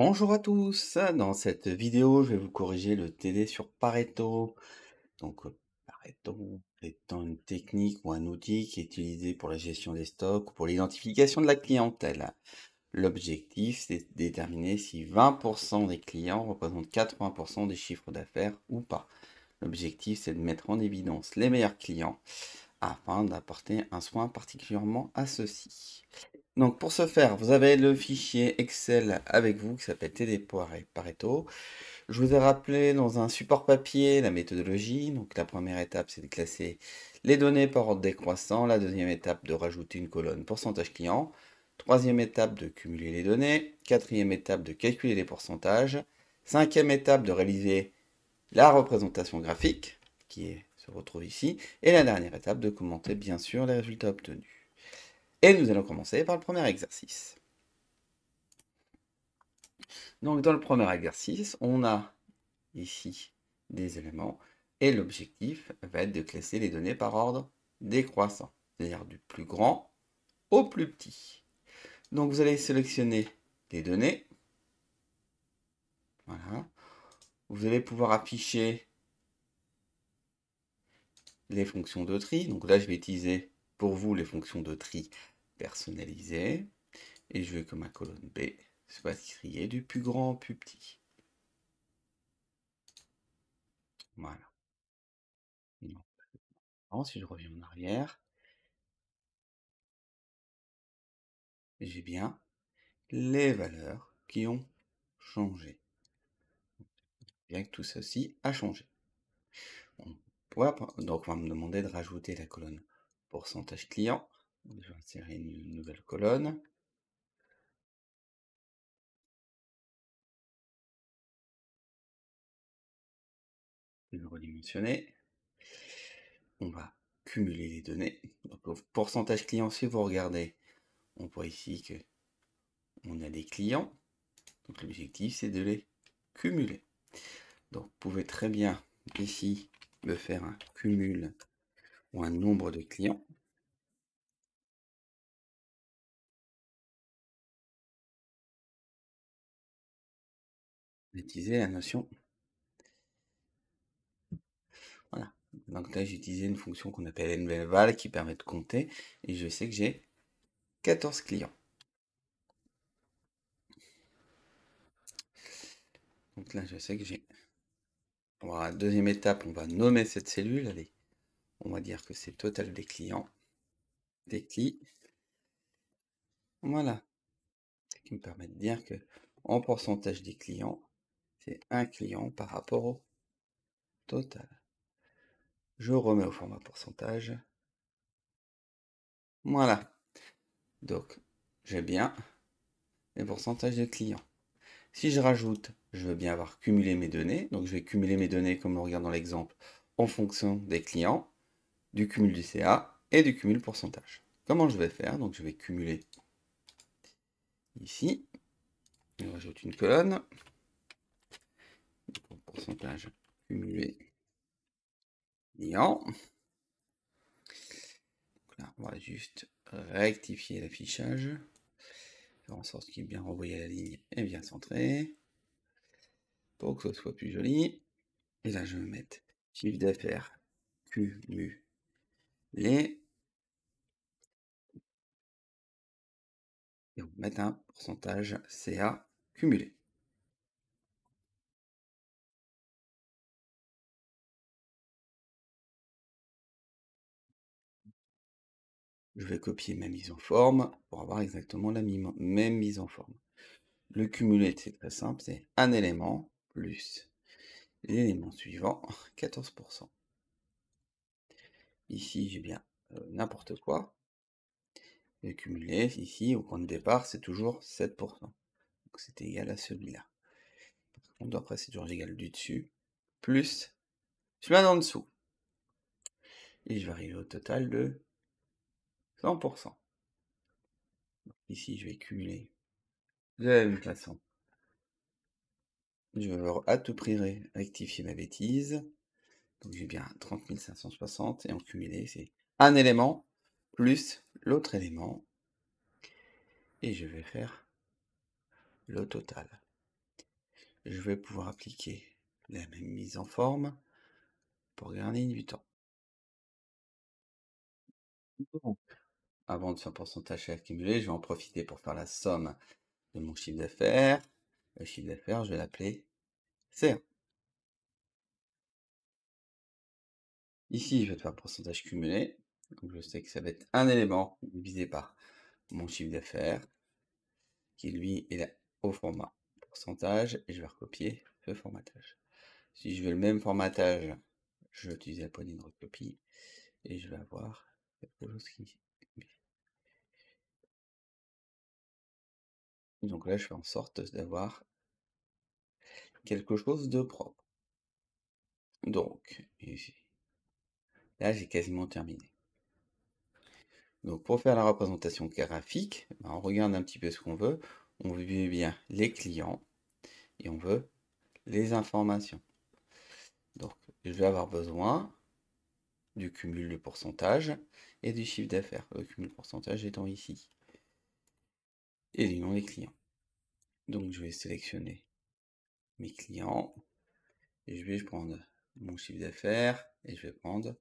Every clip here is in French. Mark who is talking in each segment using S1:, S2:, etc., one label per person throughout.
S1: Bonjour à tous, dans cette vidéo, je vais vous corriger le TD sur Pareto. Donc, Pareto étant une technique ou un outil qui est utilisé pour la gestion des stocks ou pour l'identification de la clientèle. L'objectif, c'est de déterminer si 20% des clients représentent 80% des chiffres d'affaires ou pas. L'objectif, c'est de mettre en évidence les meilleurs clients afin d'apporter un soin particulièrement à ceux-ci. Donc pour ce faire, vous avez le fichier Excel avec vous qui s'appelle TD Pareto. Je vous ai rappelé dans un support papier la méthodologie. Donc la première étape, c'est de classer les données par ordre décroissant. La deuxième étape, de rajouter une colonne pourcentage client. Troisième étape, de cumuler les données. Quatrième étape, de calculer les pourcentages. Cinquième étape, de réaliser la représentation graphique se retrouve ici. Et la dernière étape, de commenter bien sûr les résultats obtenus. Et nous allons commencer par le premier exercice. Donc dans le premier exercice, on a ici des éléments et l'objectif va être de classer les données par ordre décroissant, c'est-à-dire du plus grand au plus petit. Donc vous allez sélectionner les données. Voilà. Vous allez pouvoir afficher les fonctions de tri. Donc là, je vais utiliser pour vous les fonctions de tri personnalisées. Et je vais, comme ma colonne B, soit trier du plus grand au plus petit. Voilà. Si je reviens en arrière, j'ai bien les valeurs qui ont changé. Bien que tout ceci a changé. Donc on va me demander de rajouter la colonne pourcentage client. Je vais insérer une nouvelle colonne. Je vais redimensionner. On va cumuler les données. Donc au pourcentage client, si vous regardez, on voit ici que on a des clients. Donc l'objectif, c'est de les cumuler. Donc vous pouvez très bien ici me faire un cumul ou un nombre de clients. Utiliser la notion. Voilà. Donc là, j'ai utilisé une fonction qu'on appelle nval qui permet de compter et je sais que j'ai 14 clients. Donc là, je sais que j'ai. Voilà, deuxième étape, on va nommer cette cellule. Allez, on va dire que c'est total des clients. Des clics. Voilà. Ce qui me permet de dire que en pourcentage des clients, c'est un client par rapport au total. Je remets au format pourcentage. Voilà. Donc, j'ai bien les pourcentages de clients. Si je rajoute, je veux bien avoir cumulé mes données. Donc, je vais cumuler mes données, comme on regarde dans l'exemple, en fonction des clients, du cumul du CA et du cumul pourcentage. Comment je vais faire? Donc, je vais cumuler ici. Je rajoute une colonne. Pourcentage cumulé client. Là, on va juste rectifier l'affichage. Faire en sorte qu'il est bien renvoyé à la ligne et bien centré. Pour que ce soit plus joli. Et là, je vais mettre chiffre d'affaires cumulé. Et on va mettre un pourcentage CA cumulé. Je vais copier ma mise en forme pour avoir exactement la même mise en forme. Le cumulé, c'est très simple, c'est un élément plus l'élément suivant, 14%. Ici, j'ai bien n'importe quoi. Le cumulé, ici, au point de départ, c'est toujours 7%. Donc c'est égal à celui-là. Par contre, après, c'est toujours égal du dessus, plus celui-là d'en dessous. Et je vais arriver au total de 100%. Donc ici, je vais cumuler de la même façon. Je vais à tout prix rectifier ma bêtise. Donc j'ai bien 30 560 et en cumulé, c'est un élément plus l'autre élément. Et je vais faire le total. je vais pouvoir appliquer la même mise en forme pour gagner du temps. Donc, avant de faire pourcentage accumulé, je vais en profiter pour faire la somme de mon chiffre d'affaires. Le chiffre d'affaires, je vais l'appeler C1. Ici, je vais faire pourcentage cumulé. Donc, je sais que ça va être un élément divisé par mon chiffre d'affaires, qui lui est là au format pourcentage, et je vais recopier ce formatage. Si je veux le même formatage, je vais utiliser la poignée de recopie, et je vais avoir quelque chose qui... Donc là, je fais en sorte d'avoir quelque chose de propre. Donc, ici, là, j'ai quasiment terminé. Donc, pour faire la représentation graphique, ben, on regarde un petit peu ce qu'on veut. On veut bien les clients et on veut les informations. Donc, je vais avoir besoin du cumul de pourcentage et du chiffre d'affaires. Le cumul de pourcentage étant ici. Et du nom des clients. Donc, je vais sélectionner mes clients et je vais prendre mon chiffre d'affaires et je vais prendre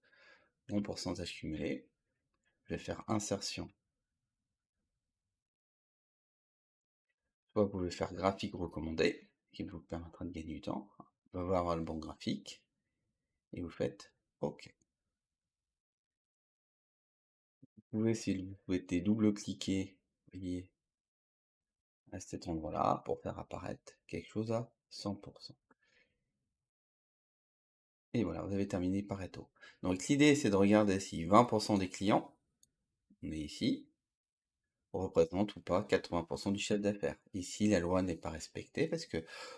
S1: mon pourcentage cumulé. Je vais faire insertion. Soit vous pouvez faire graphique recommandé, qui vous permettra de gagner du temps. On va avoir le bon graphique. Et vous faites OK. Vous pouvez, si vous souhaitez, double-cliquer, voyez, à cet endroit-là, pour faire apparaître quelque chose à 100%. Et voilà, vous avez terminé Pareto. Donc l'idée, c'est de regarder si 20% des clients, on est ici, représentent ou pas 80% du chiffre d'affaires. Ici, la loi n'est pas respectée parce que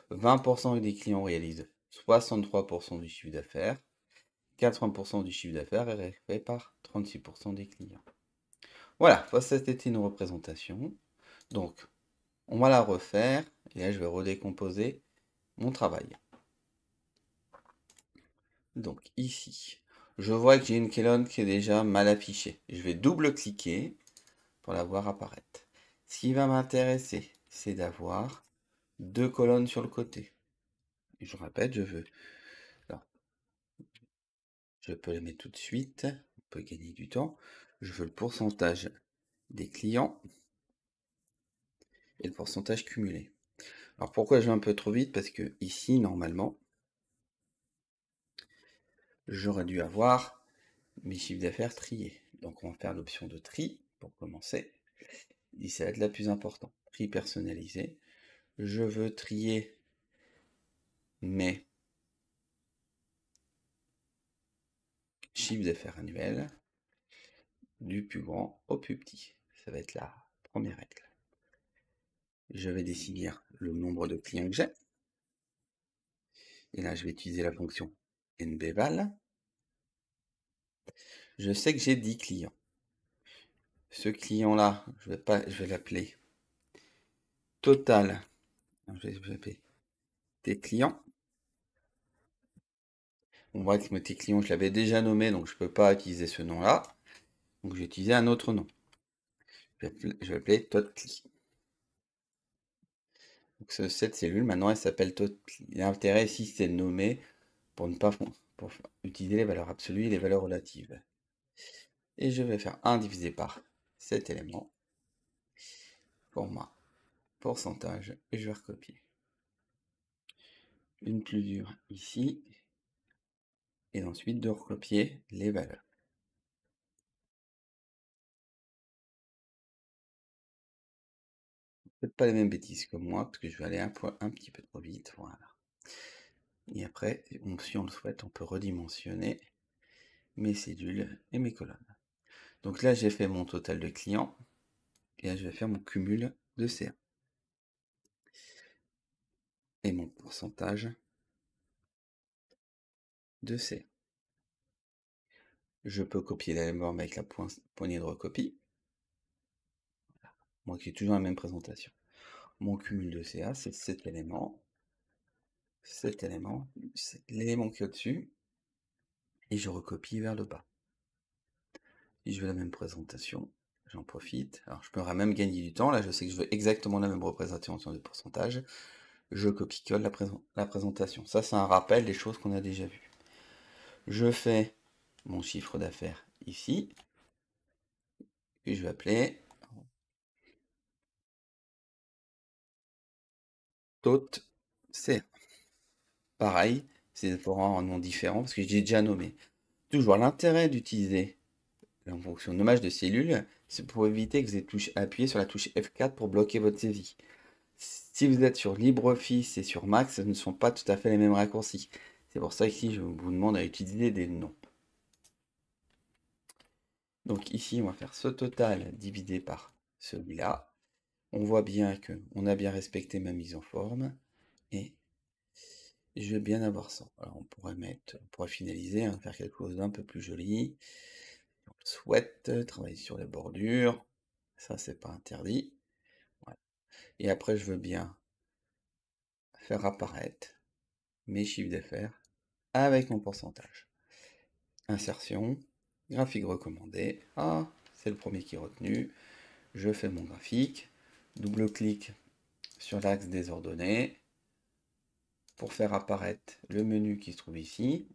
S1: 20% des clients réalisent 63% du chiffre d'affaires, 80% du chiffre d'affaires est fait par 36% des clients. Voilà, ça c'était une représentation. Donc, on va la refaire, et là je vais redécomposer mon travail. Donc ici, je vois que j'ai une colonne qui est déjà mal affichée. Je vais double-cliquer pour la voir apparaître. Ce qui va m'intéresser, c'est d'avoir deux colonnes sur le côté. Et je répète, je veux... Alors, je peux les mettre tout de suite, on peut gagner du temps. Je veux le pourcentage des clients et le pourcentage cumulé. Alors pourquoi je vais un peu trop vite? Parce que ici, normalement, j'aurais dû avoir mes chiffres d'affaires triés. Donc on va faire l'option de tri pour commencer. Et ça va être la plus importante. Tri personnalisé. Je veux trier mes chiffres d'affaires annuels du plus grand au plus petit. Ça va être la première règle. Je vais définir le nombre de clients que j'ai. Et là, je vais utiliser la fonction nbval. Je sais que j'ai 10 clients. Ce client-là, je vais l'appeler total. Je vais l'appeler tes clients. On voit que tes clients, je l'avais déjà nommé, donc je ne peux pas utiliser ce nom-là. Donc je vais utiliser un autre nom. Je vais appeler Totli. Donc cette cellule, maintenant, elle s'appelle Totli. L'intérêt ici, c'est de nommer pour ne pas pour utiliser les valeurs absolues et les valeurs relatives. Et je vais faire 1 divisé par cet élément, format pourcentage, et je vais recopier. Une plus dure ici, et ensuite de recopier les valeurs. Faites pas les mêmes bêtises que moi, parce que je vais aller un petit peu trop vite, voilà. Et après, si on le souhaite, on peut redimensionner mes cellules et mes colonnes. Donc là, j'ai fait mon total de clients, et là, je vais faire mon cumul de CA. Et mon pourcentage de CA. Je peux copier l'élément avec la poignée de recopie. Moi qui ai toujours la même présentation. Mon cumul de CA, c'est cet élément, c'est l'élément qui est au-dessus, et je recopie vers le bas. Et je veux la même présentation, j'en profite. Alors je peux même gagner du temps, là je sais que je veux exactement la même représentation de pourcentage. je copie-colle la présentation. Ça, c'est un rappel des choses qu'on a déjà vues. Je fais mon chiffre d'affaires ici, et je vais appeler Tot CR. Pareil, c'est pour un nom différent parce que j'ai déjà nommé. Toujours l'intérêt d'utiliser la fonction nommage de cellule, c'est pour éviter que vous ayez appuyé sur la touche F4 pour bloquer votre saisie. Si vous êtes sur LibreOffice et sur Mac, ce ne sont pas tout à fait les mêmes raccourcis. C'est pour ça qu'ici, je vous demande à utiliser des noms. Donc ici, on va faire ce total divisé par celui-là. On voit bien qu'on a bien respecté ma mise en forme. Et je vais bien avoir ça. Alors on pourrait finaliser, hein, faire quelque chose d'un peu plus joli. On souhaite travailler sur les bordures. Ça, c'est pas interdit. Voilà. Et après, je veux bien faire apparaître mes chiffres d'affaires avec mon pourcentage. Insertion, graphique recommandé. Ah, c'est le premier qui est retenu. Je fais mon graphique. Double-clic sur l'axe des ordonnées pour faire apparaître le menu qui se trouve ici.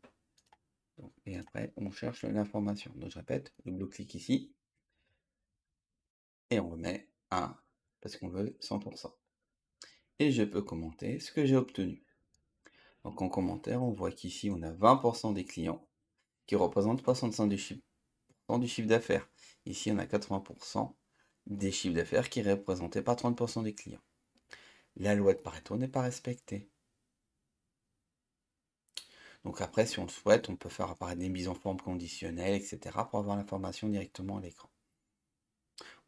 S1: Et après, on cherche l'information. Donc, je répète, double-clic ici. Et on remet 1 parce qu'on veut 100%. Et je peux commenter ce que j'ai obtenu. Donc, en commentaire, on voit qu'ici, on a 20% des clients qui représentent 65 du chiffre d'affaires. Ici, on a 80% des chiffres d'affaires qui est représenté par 30% des clients. La loi de Pareto n'est pas respectée. Donc après, si on le souhaite, on peut faire apparaître des mises en forme conditionnelles, etc. pour avoir l'information directement à l'écran.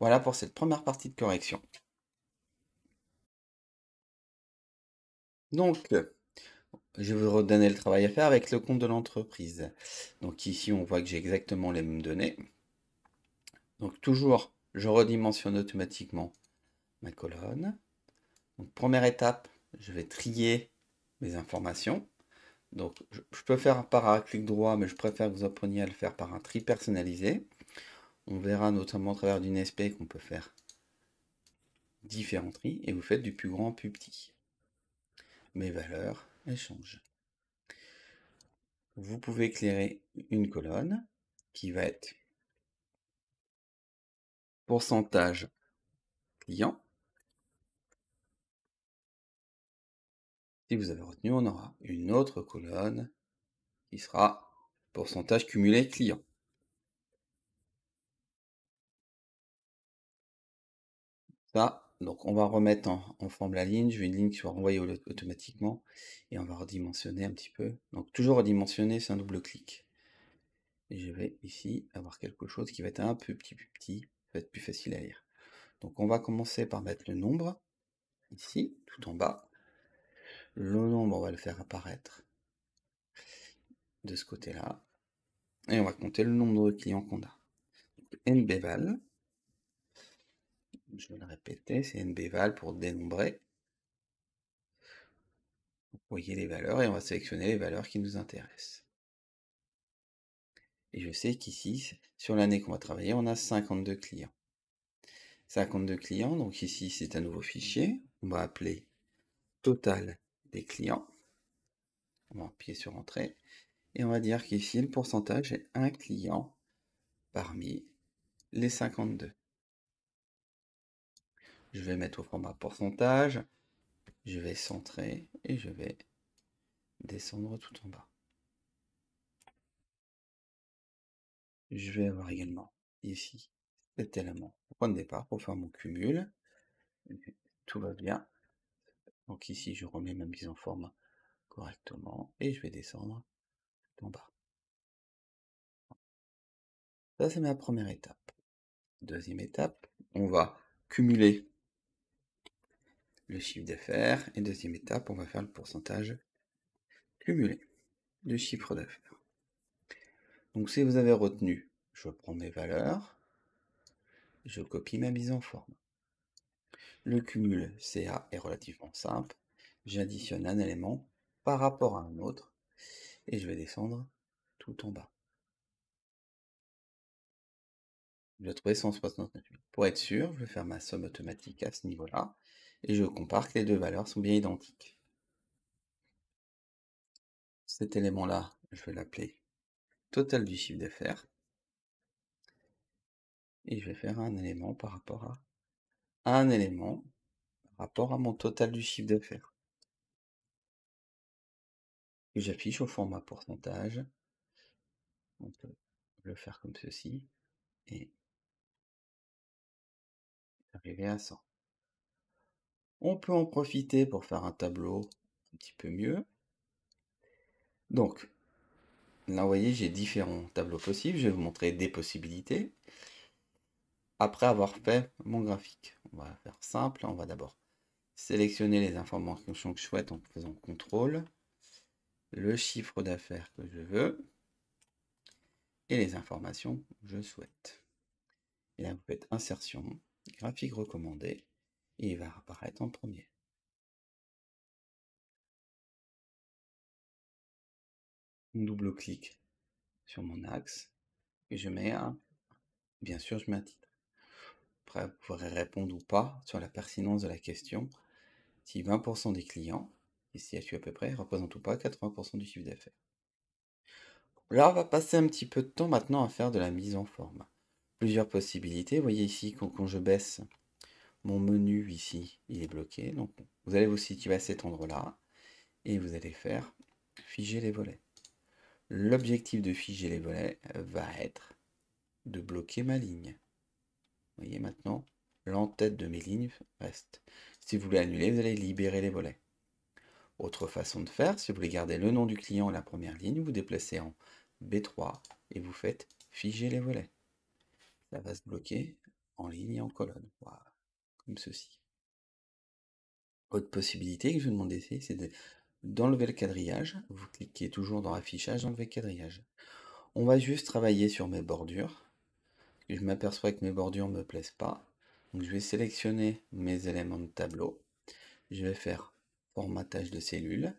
S1: Voilà pour cette première partie de correction. Donc, je vais vous redonner le travail à faire avec le compte de l'entreprise. Donc ici, on voit que j'ai exactement les mêmes données. Donc toujours, je redimensionne automatiquement ma colonne. Donc première étape, je vais trier mes informations. Donc je peux faire par un clic droit, mais je préfère que vous appreniez à le faire par un tri personnalisé. On verra notamment au travers d'une SP qu'on peut faire différents tris et vous faites du plus grand au plus petit. Mes valeurs, elles changent. Vous pouvez éclairer une colonne qui va être pourcentage client. Si vous avez retenu, on aura une autre colonne qui sera pourcentage cumulé client. Ça, donc on va remettre en forme la ligne. Je veux une ligne qui soit renvoyée automatiquement et on va redimensionner un petit peu. Donc toujours redimensionner, c'est un double clic. Et je vais ici avoir quelque chose qui va être un peu plus petit, ça va être plus facile à lire. Donc on va commencer par mettre le nombre, ici, tout en bas. Le nombre, on va le faire apparaître de ce côté-là. Et on va compter le nombre de clients qu'on a. NBval, je vais le répéter, c'est NBval pour dénombrer. Vous voyez les valeurs et on va sélectionner les valeurs qui nous intéressent. Et je sais qu'ici, sur l'année qu'on va travailler, on a 52 clients. 52 clients, donc ici c'est un nouveau fichier. On va appeler total des clients. On va appuyer sur entrée. Et on va dire qu'ici le pourcentage est un client parmi les 52. Je vais mettre au format pourcentage. Je vais centrer et je vais descendre tout en bas. Je vais avoir également ici cet élément au point de départ pour faire mon cumul. Tout va bien. Donc ici, je remets ma mise en forme correctement et je vais descendre tout en bas. Ça, c'est ma première étape. Deuxième étape, on va cumuler le chiffre d'affaires. Et deuxième étape, on va faire le pourcentage cumulé du chiffre d'affaires. Donc si vous avez retenu, je prends mes valeurs, je copie ma mise en forme. Le cumul CA est relativement simple. J'additionne un élément par rapport à un autre et je vais descendre tout en bas. Je vais trouver 169 000. Pour être sûr, je vais faire ma somme automatique à ce niveau-là et je compare que les deux valeurs sont bien identiques. Cet élément-là, je vais l'appeler total du chiffre d'affaires. Et je vais faire un élément par rapport à un élément par rapport à mon total du chiffre d'affaires. Que j'affiche au format pourcentage. On peut le faire comme ceci et arriver à 100. On peut en profiter pour faire un tableau un petit peu mieux. Donc, là, vous voyez, j'ai différents tableaux possibles. Je vais vous montrer des possibilités. Après avoir fait mon graphique, on va faire simple. On va d'abord sélectionner les informations que je souhaite en faisant CTRL, le chiffre d'affaires que je veux et les informations que je souhaite. Et là, vous faites insertion, graphique recommandé, et il va apparaître en premier. On double-clique sur mon axe et je mets bien sûr, je mets un titre. Après, vous pourrez répondre ou pas sur la pertinence de la question. Si 20% des clients, ici à à peu près, représentent ou pas 80% du chiffre d'affaires. Là, on va passer un petit peu de temps maintenant à faire de la mise en forme. Plusieurs possibilités. Vous voyez ici, quand je baisse mon menu ici, il est bloqué. Donc, vous allez vous situer à cet endroit-là et vous allez faire figer les volets. L'objectif de figer les volets va être de bloquer ma ligne. Vous voyez maintenant, l'entête de mes lignes reste. Si vous voulez annuler, vous allez libérer les volets. Autre façon de faire, si vous voulez garder le nom du client et la première ligne, vous déplacez en B3 et vous faites figer les volets. Ça va se bloquer en ligne et en colonne. Voilà, comme ceci. Autre possibilité que je vous demande d'essayer, c'est d'enlever le quadrillage. Vous cliquez toujours dans affichage, enlever le quadrillage. On va juste travailler sur mes bordures. Je m'aperçois que mes bordures ne me plaisent pas. Donc je vais sélectionner mes éléments de tableau. Je vais faire formatage de cellules.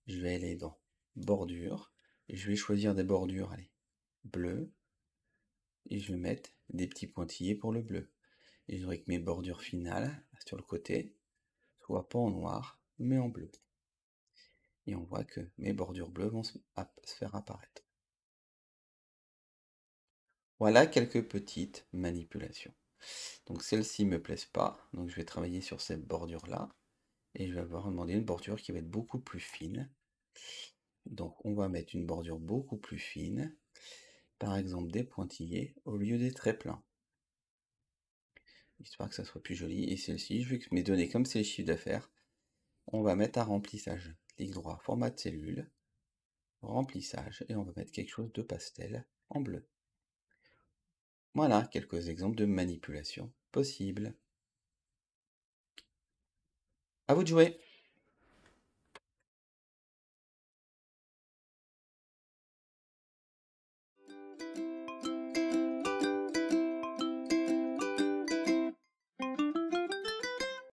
S1: Je vais aller dans bordure. Et je vais choisir des bordures, allez, bleues. Et je vais mettre des petits pointillés pour le bleu. Et je voudrais que mes bordures finales, sur le côté, soient pas en noir, mais en bleu. Et on voit que mes bordures bleues vont se faire apparaître. Voilà quelques petites manipulations. Donc celles-ci ne me plaisent pas, donc je vais travailler sur cette bordure-là. Et je vais avoir demandé une bordure qui va être beaucoup plus fine. Donc on va mettre une bordure beaucoup plus fine. Par exemple des pointillés au lieu des traits pleins. Histoire que ça soit plus joli. Et celle-ci, je veux que mes données, comme c'est les chiffres d'affaires, on va mettre un remplissage. Clic droit, format de cellule, remplissage, et on va mettre quelque chose de pastel en bleu. Voilà quelques exemples de manipulation possibles. À vous de jouer!